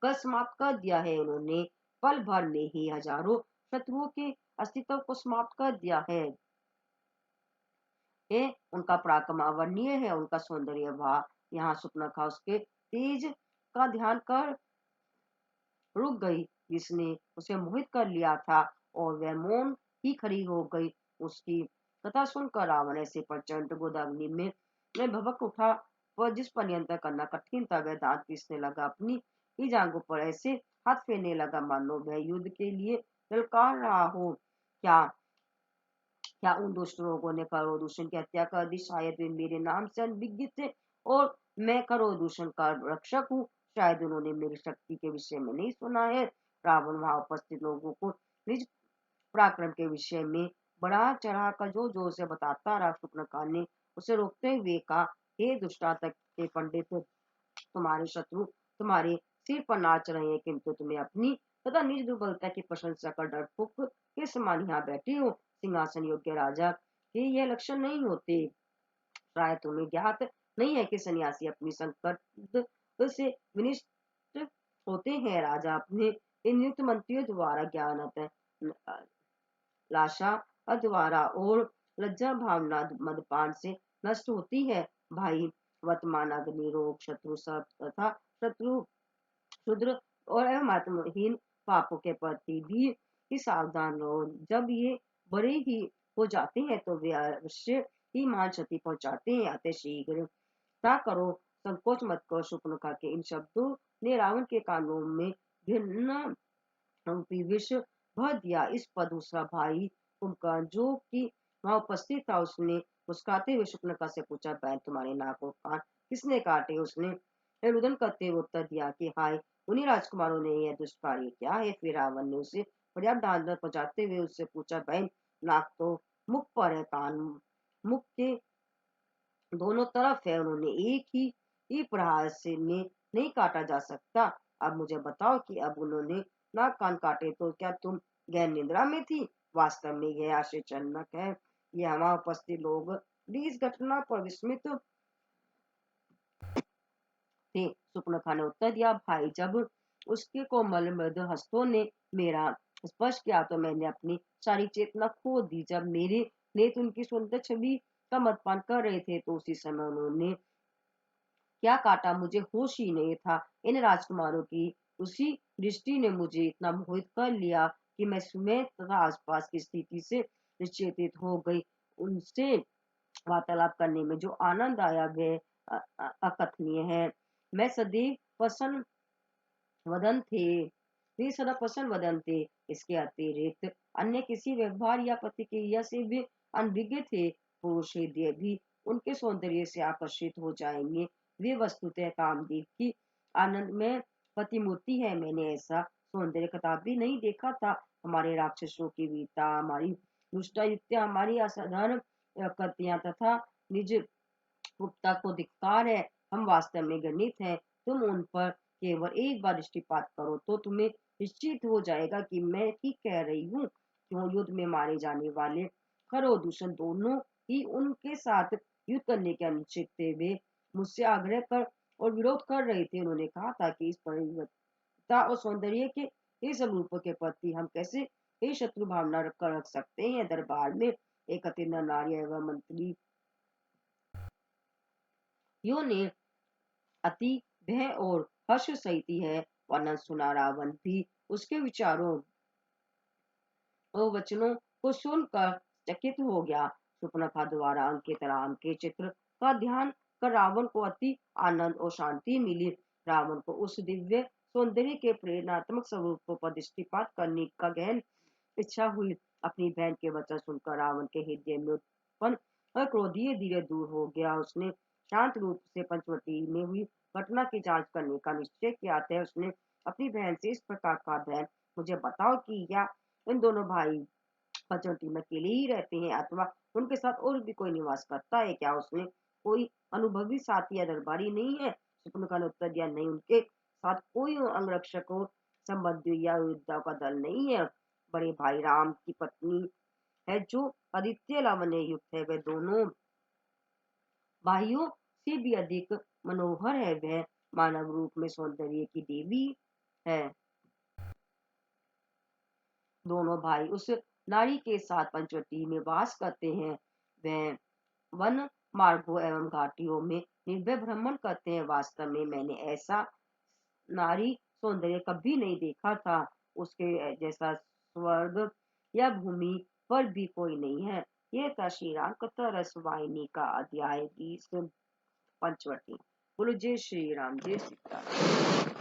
कर समाप्त कर दिया है। उन्होंने पल भर में ही हजारों शत्रुओं के अस्तित्व को समाप्त कर दिया है। उनका पराक्रम अवर्णनीय है, उनका सौंदर्य वाह। यहाँ शूर्पणखा उसके तेज का ध्यान कर रुक गई जिसने उसे मोहित कर लिया था और वह मौन ही खड़ी हो गई। उसकी कथा सुनकर रावण ऐसे प्रचंड गोदाग्नि में भभक उठा पर जिस पर नियंत्रण करना कठिन था। वह दांत पीसने लगा, अपनी ही जांघों पर ऐसे हाथ फेरने लगा मानो वह युद्ध के लिए ललकार रहा हो। क्या क्या उन दुष्ट लोगों ने करोदूषण की हत्या कर दी? शायद वे मेरे नाम से अनभिज्ञ थे और मैं करोदूषण का रक्षक हूँ। शायद उन्होंने मेरी शक्ति के विषय में नहीं सुना है। रावण वहां उपस्थित लोगों को निज पराक्रम के विषय में बढ़ा चढ़ा कर जोर जोर से बताता रहा। शुक्र ने उसे रोकते हुए कहा, हे दुष्टातक के पंडित, तुम्हारे शत्रु तुम्हारे सिर पर नाच रहे हैं, किंतु तुम्हें अपनी तथा निज दुर्बलता की प्रशंसा कर डरपोक के समान यहाँ बैठे हो। सिंहासन योग्य राजा के यह लक्षण नहीं होते। शायद तुम्हें ज्ञात नहीं है कि सन्यासी अपनी संकट से विनिष्ट होते हैं। राजा अपने इन नियुक्त मंत्रियों द्वारा ज्ञान लाशा द्वारा और लज्जा भावना मदपान से नष्ट होती है। भाई, वर्तमान अग्नि रोग शत्रु सब तथा शत्रु क्षुद्र और एवं आत्महीन पापों के प्रति भी सावधान रहो। जब ये बड़े ही हो जाते हैं तो वे अवश्य ही मान क्षति पहुंचाते हैं। अतः शीघ्र क्या करो, संकोच मत करो। शुक्र के इन शब्दों ने रावण के कानों में घृणा विष भर दिया। इस पर दूसरा भाई कुंभकर्ण, जो कि वहां उपस्थित था, उसने मुस्कुराते हुए शुक्र से पूछा, बहन तुम्हारे नाक और कान किसने काटे? उसने रुदन करते हुए उत्तर दिया कि हाय, उन्हीं राजकुमारों ने यह दुष्ट कार्य किया है। फिर रावण ने उसे पर्याप्त डांट पहुंचाते हुए उससे पूछा, बहन नाक तो मुख पर है, कान मुख के दोनों तरफ है, उन्होंने एक ही प्रहार से में नहीं काटा जा सकता। अब मुझे बताओ कि अब उन्होंने नाक कान काटे तो क्या तुम गहन निद्रा में थी? वास्तव में यह आश्चर्यजनक है। यह वहां उपस्थित लोग भी इस घटना पर विस्मित थे। सुपर्णखा ने उत्तर दिया, भाई जब उसके कोमल मृदु हस्तों ने मेरा स्पर्श किया तो मैंने अपनी सारी चेतना खो दी। जब मेरे नेत्र उनकी सुंदर छवि का मदपान कर रहे थे तो उसी समय उन्होंने क्या काटा मुझे होश ही नहीं था। इन राजकुमारों की उसी दृष्टि ने मुझे इतना मोहित कर लिया कि मैं स्वयं तथा आसपास की स्थिति से निश्चेतित हो गई। उनसे वार्तालाप करने में जो आनंद आया वह अकथनीय है। मैं सदैव प्रसन्न वदन थे वे सदा प्रसन्न वदन थे। इसके अतिरिक्त अन्य किसी व्यवहार या प्रतिक्रिया से भी अनभिज्ञ थे। पुरुष हृदय भी उनके सौंदर्य से आकर्षित हो जाएंगे। वे वस्तुतः कामदेव की आनंद में प्रतिमूर्ति है। मैंने ऐसा सौंदर्य कदापि नहीं देखा था। हमारे राक्षसों की वीरता, हमारी दुष्टायुक्तियां, हमारी असाधारण कृतियां तथा निज गुप्ता को धिक्कार है। हम वास्तव में गणित हैं। तुम उन पर केवल एक बार दृष्टिपात करो तो तुम्हें निश्चित हो जाएगा कि मैं ठीक कह रही हूँ। क्यों युद्ध में मारे जाने वाले खर और दूषण दोनों ही उनके साथ युद्ध करने के अनिश्चित थे। वे मुझसे आग्रह कर और विरोध कर रहे थे। उन्होंने कहा था कि इस परिवर्तनता और सौंदर्य के इस रूप के प्रति हम कैसे ये शत्रु भावना रख सकते हैं। दरबार में एक अतिथि नारी एवं मंत्री यो ने अति भय और हर्ष सहित है वर्णन सुना। रावण भी उसके विचारों और वचनों को सुनकर चकित हो गया। सुपर्णखा द्वारा अंकित राम के चित्र का ध्यान कर रावण को अति आनंद और शांति मिली। रावण को उस दिव्य सौंदर्य के प्रेरणात्मक स्वरूप पर दृष्टिपात करने का गहन इच्छा हुई। अपनी बहन के वचन सुनकर रावण के हृदय में उत्पन्न क्रोध धीरे धीरे दूर हो गया। उसने शांत रूप से पंचवटी में हुई घटना की जांच करने का निश्चय किया था। उसने अपनी बहन से इस प्रकार कहा, बहन मुझे बताओ कि या इन दोनों भाई पंचवटी में अकेले ही रहते हैं अथवा उनके साथ और भी कोई निवास करता है? क्या उसने कोई अनुभवी साथी या दरबारी नहीं है? शुक्र ने उत्तर दिया, नहीं, उनके साथ कोई अंगरक्षक और संबंधी या योद्धा का दल नहीं है। बड़े भाई राम की पत्नी है जो आदित्य लावण्य युक्त है। वे दोनों भाइयों से भी अधिक मनोहर है। वह मानव रूप में सौंदर्य की देवी है। दोनों भाई उस नारी के साथ पंचवटी में वास करते हैं। वह वन मार्गों एवं घाटियों में निर्भय भ्रमण करते हैं। वास्तव में मैंने ऐसा नारी सौंदर्य कभी नहीं देखा था। उसके जैसा स्वर्ग या भूमि पर भी कोई नहीं है। यह था श्री राम कथा रस वाहिनी का अध्याय 20 पंचवटी। बोलो जय श्री राम, जय सीता।